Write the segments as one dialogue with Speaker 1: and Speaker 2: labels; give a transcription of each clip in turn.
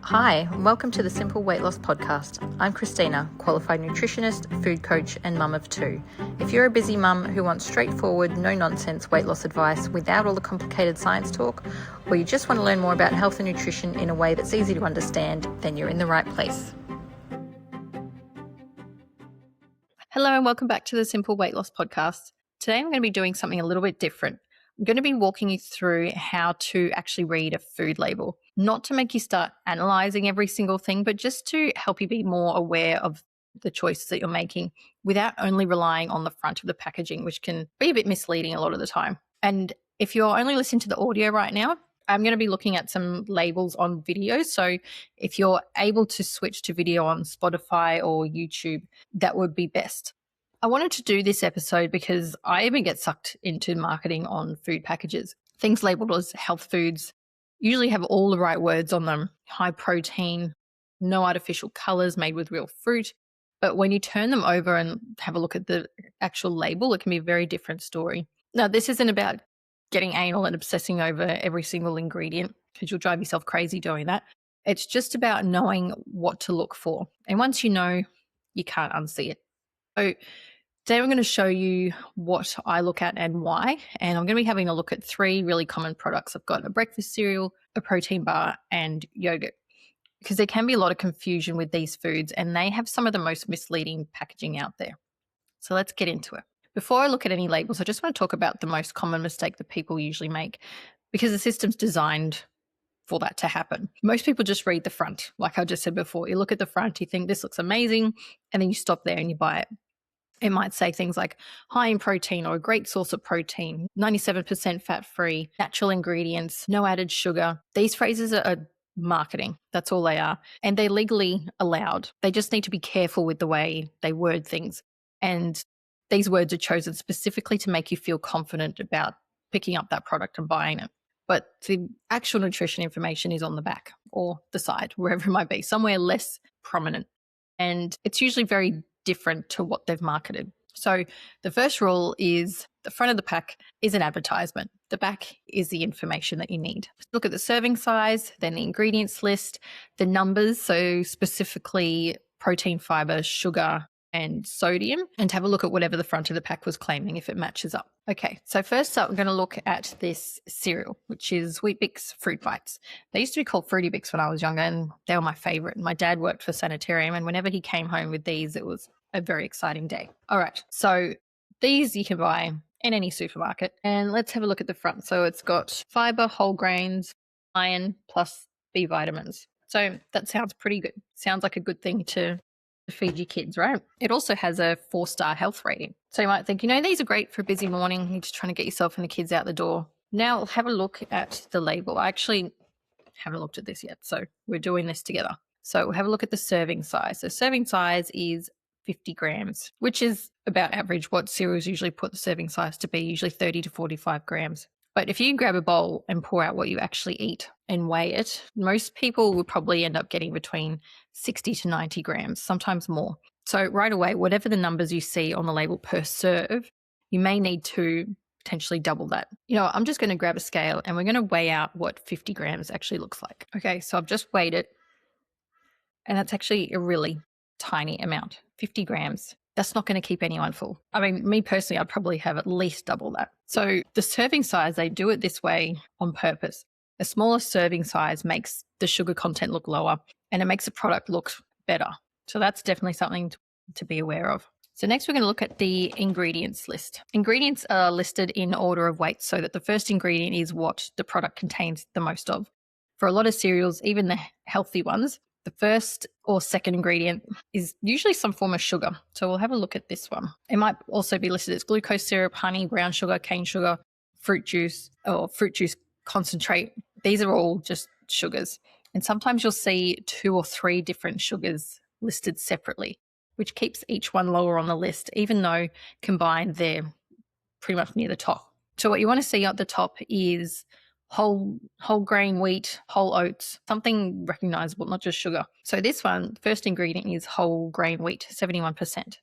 Speaker 1: Hi, and welcome to the Simple Weight Loss Podcast. I'm Christina, qualified nutritionist, food coach, and mum of two. If you're a busy mum who wants straightforward, no-nonsense weight loss advice without all the complicated science talk, or you just want to learn more about health and nutrition in a way that's easy to understand, then you're in the right place. Hello, and welcome back to the Simple Weight Loss Podcast. Today I'm going to be doing something a little bit different. I'm going to be walking you through how to actually read a food label, not to make you start analyzing every single thing, but just to help you be more aware of the choices that you're making without only relying on the front of the packaging, which can be a bit misleading a lot of the time. And if you're only listening to the audio right now, I'm going to be looking at some labels on video. So if you're able to switch to video on Spotify or YouTube, that would be best. I wanted to do this episode because I even get sucked into marketing on food packages. Things labeled as health foods usually have all the right words on them: high protein, no artificial colors, made with real fruit. But when you turn them over and have a look at the actual label, it can be a very different story. Now, this isn't about getting anal and obsessing over every single ingredient, because you'll drive yourself crazy doing that. It's just about knowing what to look for. And once you know, you can't unsee it. So today I'm going to show you what I look at and why. And I'm going to be having a look at three really common products. I've got a breakfast cereal, a protein bar, and yogurt, because there can be a lot of confusion with these foods and they have some of the most misleading packaging out there. So let's get into it. Before I look at any labels, I just want to talk about the most common mistake that people usually make, because the system's designed for that to happen. Most people just read the front. Like I just said before, you look at the front, you think this looks amazing, and then you stop there and you buy it. It might say things like high in protein or a great source of protein, 97% fat-free, natural ingredients, no added sugar. These phrases are marketing. That's all they are. And they're legally allowed. They just need to be careful with the way they word things. And these words are chosen specifically to make you feel confident about picking up that product and buying it. But the actual nutrition information is on the back or the side, wherever it might be, somewhere less prominent. And it's usually very different to what they've marketed. So the first rule is the front of the pack is an advertisement. The back is the information that you need. Look at the serving size, then the ingredients list, the numbers, so specifically protein, fiber, sugar, and sodium, and have a look at whatever the front of the pack was claiming if it matches up. Okay, so first up, I'm going to look at this cereal, which is Wheat Bix Fruit Bites. They used to be called Fruity Bix when I was younger, and they were my favorite. My dad worked for Sanitarium, and whenever he came home with these, it was a very exciting day. All right, so these you can buy in any supermarket, and let's have a look at the front. So it's got fiber, whole grains, iron, plus B vitamins. So that sounds pretty good. Sounds like a good thing to feed your kids, right? It also has a 4-star health rating. So you might think, these are great for a busy morning. You're just trying to get yourself and the kids out the door. Now have a look at the label. I actually haven't looked at this yet, so we're doing this together. So we'll have a look at the serving size. The serving size is 50 grams, which is about average what cereals usually put the serving size to be, usually 30 to 45 grams. But if you grab a bowl and pour out what you actually eat and weigh it, most people will probably end up getting between 60 to 90 grams, sometimes more. So right away, whatever the numbers you see on the label per serve, you may need to potentially double that. I'm just going to grab a scale and we're going to weigh out what 50 grams actually looks like. Okay, so I've just weighed it, and that's actually a really tiny amount, 50 grams. That's not going to keep anyone full. I mean, me personally, I'd probably have at least double that. So the serving size, they do it this way on purpose. A smaller serving size makes the sugar content look lower, and it makes the product look better. So that's definitely something to be aware of. So next we're going to look at the ingredients list. Ingredients are listed in order of weight, so that the first ingredient is what the product contains the most of. For a lot of cereals, even the healthy ones, the first or second ingredient is usually some form of sugar. So we'll have a look at this one. It might also be listed as glucose syrup, honey, brown sugar, cane sugar, fruit juice, or fruit juice concentrate. These are all just sugars. And sometimes you'll see 2 or 3 different sugars listed separately, which keeps each one lower on the list, even though combined they're pretty much near the top. So what you want to see at the top is whole grain wheat, whole oats, something recognizable, not just sugar. So this one, the first ingredient is whole grain wheat, 71%.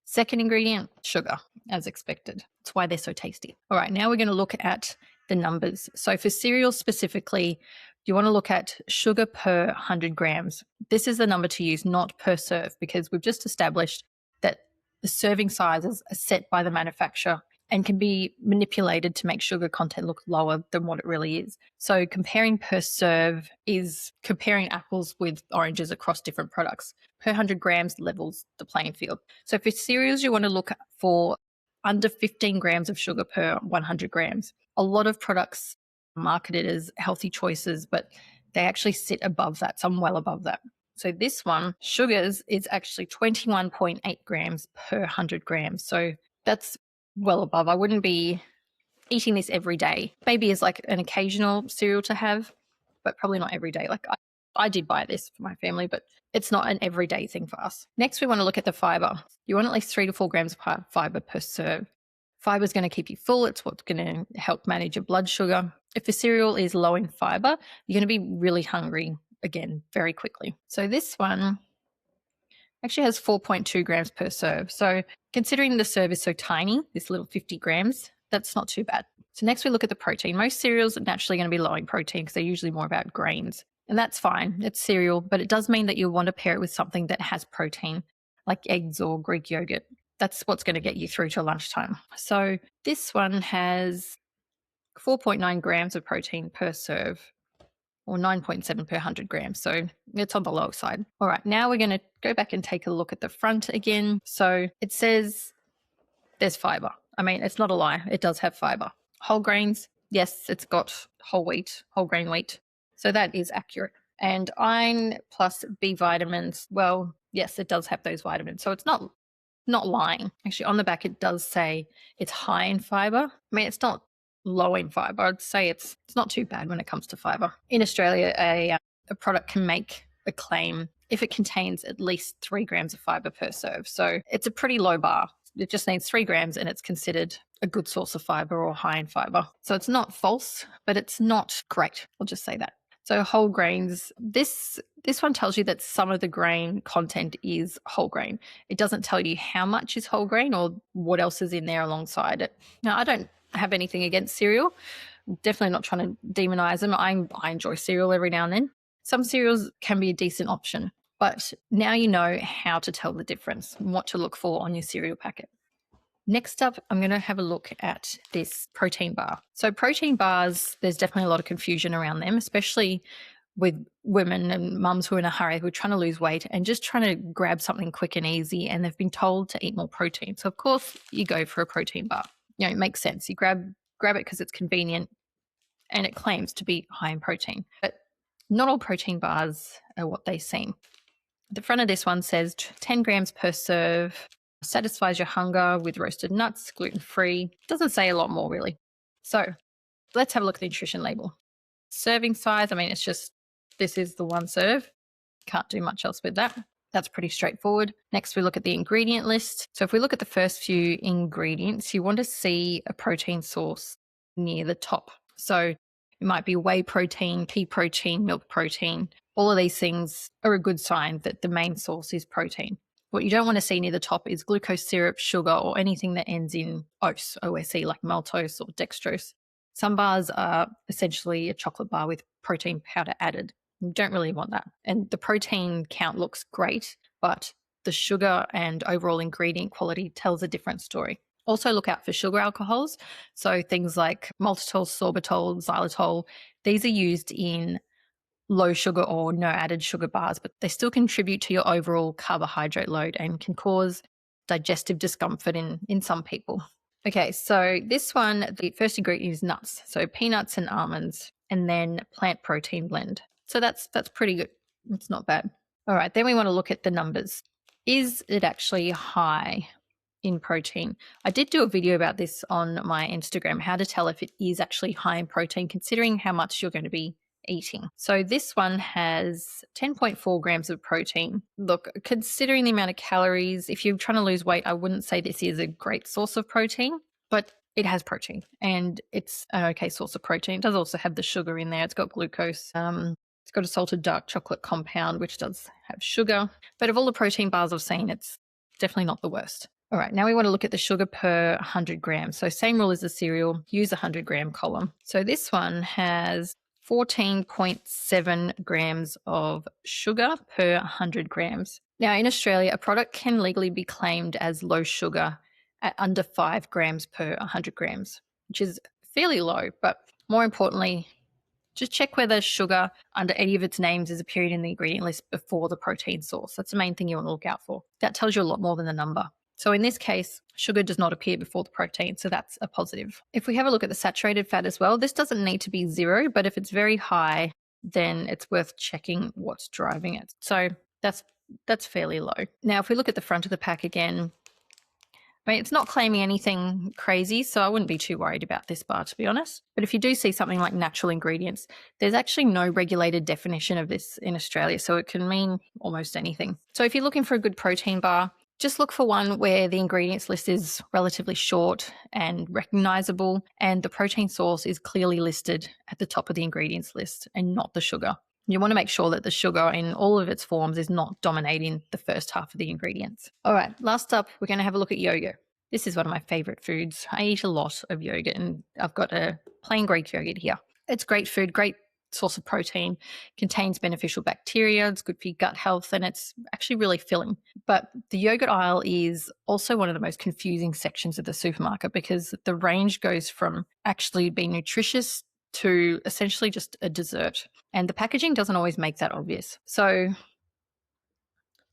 Speaker 1: Second ingredient, sugar, as expected. That's why they're so tasty. All right, now we're going to look at the numbers. So for cereals specifically, you want to look at sugar per 100 grams. This is the number to use, not per serve, because we've just established that the serving sizes are set by the manufacturer and can be manipulated to make sugar content look lower than what it really is. So comparing per serve is comparing apples with oranges across different products. Per 100 grams levels the playing field. So for cereals, you want to look for under 15 grams of sugar per 100 grams. A lot of products marketed as healthy choices, but they actually sit above that, some well above that. So this one, sugars, is actually 21.8 grams per 100 grams. So that's well above. I wouldn't be eating this every day. Maybe as like an occasional cereal to have, but probably not every day. Like I did buy this for my family, but it's not an everyday thing for us. Next, we want to look at the fiber. You want at least 3 to 4 grams of fiber per serve. Fiber is going to keep you full. It's what's going to help manage your blood sugar. If the cereal is low in fiber, you're going to be really hungry again very quickly. So this one actually has 4.2 grams per serve. So considering the serve is so tiny, this little 50 grams, that's not too bad. So next we look at the protein. Most cereals are naturally going to be low in protein because they're usually more about grains. And that's fine. It's cereal, but it does mean that you'll want to pair it with something that has protein, like eggs or Greek yogurt. That's what's going to get you through to lunchtime. So this one has 4.9 grams of protein per serve, or 9.7 per 100 grams. So it's on the low side. All right, now we're going to go back and take a look at the front again. So it says there's fiber. I mean, it's not a lie. It does have fiber. Whole grains, yes, it's got whole grain wheat. So that is accurate. And iron plus B vitamins, well, yes, it does have those vitamins. So it's not lying. Actually, on the back, it does say it's high in fiber. I mean, it's not low in fiber. I'd say it's not too bad when it comes to fiber. In Australia, a product can make a claim if it contains at least 3 grams of fiber per serve. So it's a pretty low bar. It just needs 3 grams and it's considered a good source of fiber or high in fiber. So it's not false, but it's not great. I'll just say that. So whole grains, this one tells you that some of the grain content is whole grain. It doesn't tell you how much is whole grain or what else is in there alongside it. Now, I don't have anything against cereal. Definitely not trying to demonize them. I enjoy cereal every now and then. Some cereals can be a decent option, but now you know how to tell the difference and what to look for on your cereal packet. Next up, I'm going to have a look at this protein bar. So protein bars, there's definitely a lot of confusion around them, especially with women and mums who are in a hurry, who are trying to lose weight and just trying to grab something quick and easy, and they've been told to eat more protein. So of course you go for a protein bar. You know, it makes sense. You grab it because it's convenient and it claims to be high in protein. But not all protein bars are what they seem. The front of this one says 10 grams per serve, satisfies your hunger with roasted nuts, gluten-free. Doesn't say a lot more really. So let's have a look at the nutrition label. Serving size, I mean, it's just, this is the one serve. Can't do much else with that. That's pretty straightforward. Next, we look at the ingredient list. So if we look at the first few ingredients, you want to see a protein source near the top. So it might be whey protein, pea protein, milk protein. All of these things are a good sign that the main source is protein. What you don't want to see near the top is glucose syrup, sugar, or anything that ends in OSE, O-S-E, like maltose or dextrose. Some bars are essentially a chocolate bar with protein powder added. You don't really want that. And the protein count looks great, but the sugar and overall ingredient quality tells a different story. Also look out for sugar alcohols. So things like maltitol, sorbitol, xylitol, these are used in low sugar or no added sugar bars, but they still contribute to your overall carbohydrate load and can cause digestive discomfort in some people. Okay, so this one, the first ingredient is nuts. So peanuts and almonds, and then plant protein blend. So that's pretty good. It's not bad. All right, then we want to look at the numbers. Is it actually high in protein? I did do a video about this on my Instagram, how to tell if it is actually high in protein, considering how much you're going to be eating. So this one has 10.4 grams of protein. Look, considering the amount of calories, if you're trying to lose weight, I wouldn't say this is a great source of protein, but it has protein and it's an okay source of protein. It does also have the sugar in there. It's got glucose. It's got a salted dark chocolate compound, which does have sugar. But of all the protein bars I've seen, it's definitely not the worst. All right, now we want to look at the sugar per 100 grams. So same rule as the cereal, use a 100 gram column. So this one has 14.7 grams of sugar per 100 grams. Now, in Australia, a product can legally be claimed as low sugar at under 5 grams per 100 grams, which is fairly low. But more importantly, just check whether sugar under any of its names is appearing in the ingredient list before the protein source. That's the main thing you want to look out for. That tells you a lot more than the number. So in this case, sugar does not appear before the protein, so that's a positive. If we have a look at the saturated fat as well, this doesn't need to be 0, but if it's very high, then it's worth checking what's driving it. So that's fairly low. Now, if we look at the front of the pack again, I mean, it's not claiming anything crazy, so I wouldn't be too worried about this bar, to be honest. But if you do see something like natural ingredients, there's actually no regulated definition of this in Australia, so it can mean almost anything. So if you're looking for a good protein bar, just look for one where the ingredients list is relatively short and recognizable, and the protein source is clearly listed at the top of the ingredients list and not the sugar. You want to make sure that the sugar in all of its forms is not dominating the first half of the ingredients. All right, last up, we're going to have a look at yogurt. This is one of my favorite foods. I eat a lot of yogurt, and I've got a plain Greek yogurt here. It's great food, great source of protein, contains beneficial bacteria, it's good for your gut health, and it's actually really filling. But the yogurt aisle is also one of the most confusing sections of the supermarket because the range goes from actually being nutritious to essentially just a dessert. And the packaging doesn't always make that obvious. So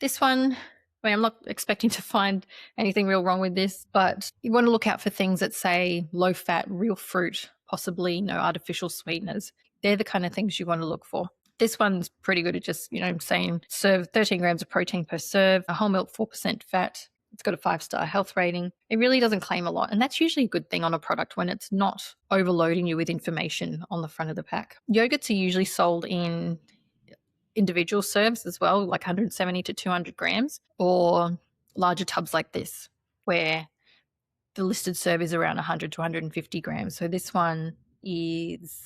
Speaker 1: this one, I mean, I'm not expecting to find anything real wrong with this, but you want to look out for things that say low fat, real fruit, possibly no artificial sweeteners. They're the kind of things you want to look for. This one's pretty good at just, saying serve 13 grams of protein per serve, a whole milk 4% fat. It's got a 5-star health rating. It really doesn't claim a lot. And that's usually a good thing on a product when it's not overloading you with information on the front of the pack. Yogurts are usually sold in individual serves as well, like 170 to 200 grams, or larger tubs like this, where the listed serve is around 100 to 150 grams. So this one is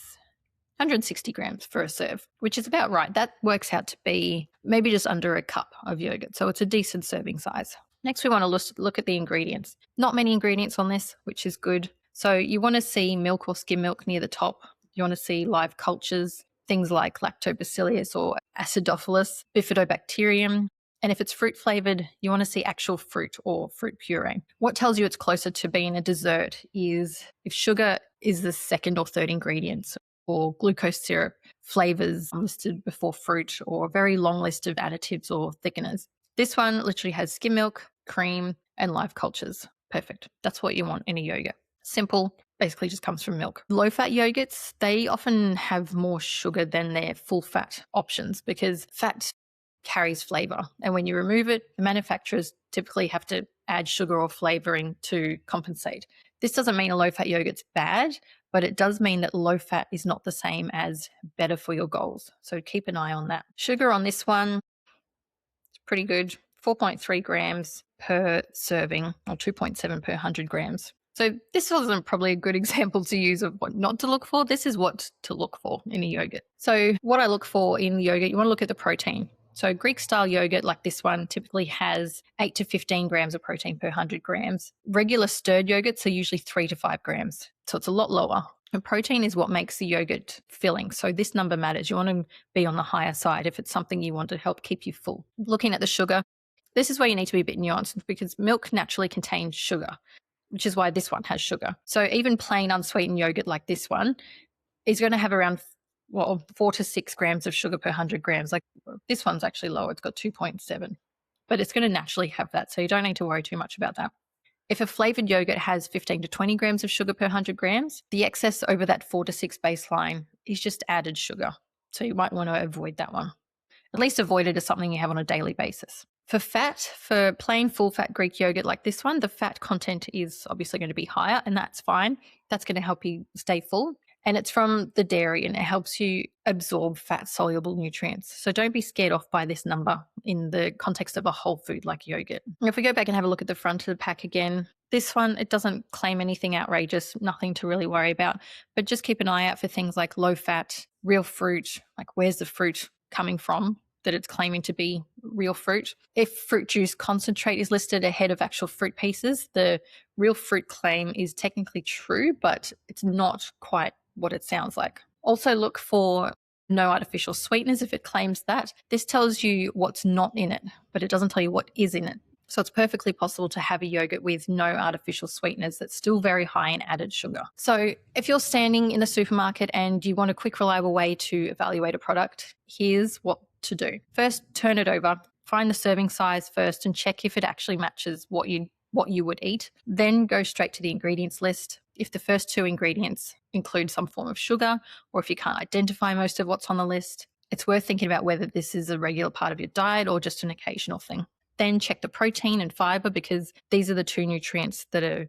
Speaker 1: 160 grams for a serve, which is about right. That works out to be maybe just under a cup of yogurt. So it's a decent serving size. Next, we want to look at the ingredients. Not many ingredients on this, which is good. So you want to see milk or skim milk near the top. You want to see live cultures, things like lactobacillus or acidophilus, bifidobacterium. And if it's fruit flavored, you want to see actual fruit or fruit puree. What tells you it's closer to being a dessert is if sugar is the second or third ingredient, or glucose syrup, flavors listed before fruit, or a very long list of additives or thickeners. This one literally has skim milk, cream, and live cultures. Perfect. That's what you want in a yogurt. Simple, basically just comes from milk. Low-fat yogurts, they often have more sugar than their full-fat options because fat carries flavor. And when you remove it, the manufacturers typically have to add sugar or flavoring to compensate. This doesn't mean a low-fat yogurt's bad, but it does mean that low-fat is not the same as better for your goals. So keep an eye on that. Sugar on this one, pretty good, 4.3 grams per serving or 2.7 per 100 grams. So this wasn't probably a good example to use of what not to look for. This is what to look for in a yogurt. So what I look for in the yogurt, you want to look at the protein. So Greek style yogurt like this one typically has 8 to 15 grams of protein per 100 grams. Regular stirred yogurts are usually 3 to 5 grams. So it's a lot lower. And protein is what makes the yogurt filling. So this number matters. You want to be on the higher side if it's something you want to help keep you full. Looking at the sugar, this is where you need to be a bit nuanced because milk naturally contains sugar, which is why this one has sugar. So even plain unsweetened yogurt like this one is going to have around 4 to 6 grams of sugar per 100 grams. Like this one's actually lower. It's got 2.7, but it's going to naturally have that. So you don't need to worry too much about that. If a flavored yogurt has 15 to 20 grams of sugar per 100 grams, the excess over that 4 to 6 baseline is just added sugar. So you might want to avoid that one. At least avoid it as something you have on a daily basis. For fat, for plain full-fat Greek yogurt like this one, the fat content is obviously going to be higher, and that's fine. That's going to help you stay full. And it's from the dairy, and it helps you absorb fat-soluble nutrients. So don't be scared off by this number in the context of a whole food like yogurt. And if we go back and have a look at the front of the pack again, this one, it doesn't claim anything outrageous, nothing to really worry about. But just keep an eye out for things like low-fat, real fruit, like where's the fruit coming from that it's claiming to be real fruit. If fruit juice concentrate is listed ahead of actual fruit pieces, the real fruit claim is technically true, but it's not quite what it sounds like. Also look for no artificial sweeteners if it claims that. This tells you what's not in it, but it doesn't tell you what is in it. So it's perfectly possible to have a yogurt with no artificial sweeteners that's still very high in added sugar. So if you're standing in the supermarket and you want a quick, reliable way to evaluate a product, here's what to do. First, turn it over, find the serving size first and check if it actually matches what you would eat. Then go straight to the ingredients list. If the first two ingredients include some form of sugar, or if you can't identify most of what's on the list, it's worth thinking about whether this is a regular part of your diet or just an occasional thing. Then check the protein and fiber, because these are the two nutrients that are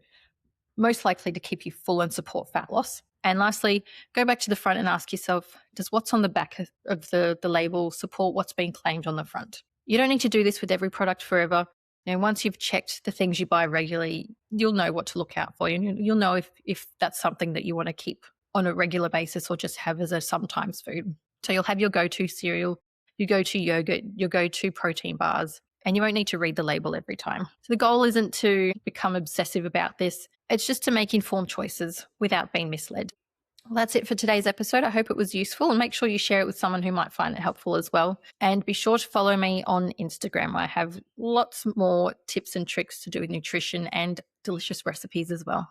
Speaker 1: most likely to keep you full and support fat loss. And lastly, go back to the front and ask yourself, does what's on the back of the label support what's being claimed on the front? You don't need to do this with every product forever. Once you've checked the things you buy regularly, you'll know what to look out for. You'll know if that's something that you want to keep on a regular basis or just have as a sometimes food. So you'll have your go-to cereal, your go-to yogurt, your go-to protein bars, and you won't need to read the label every time. So the goal isn't to become obsessive about this. It's just to make informed choices without being misled. Well, that's it for today's episode. I hope it was useful, and make sure you share it with someone who might find it helpful as well. And be sure to follow me on Instagram. I have lots more tips and tricks to do with nutrition and delicious recipes as well.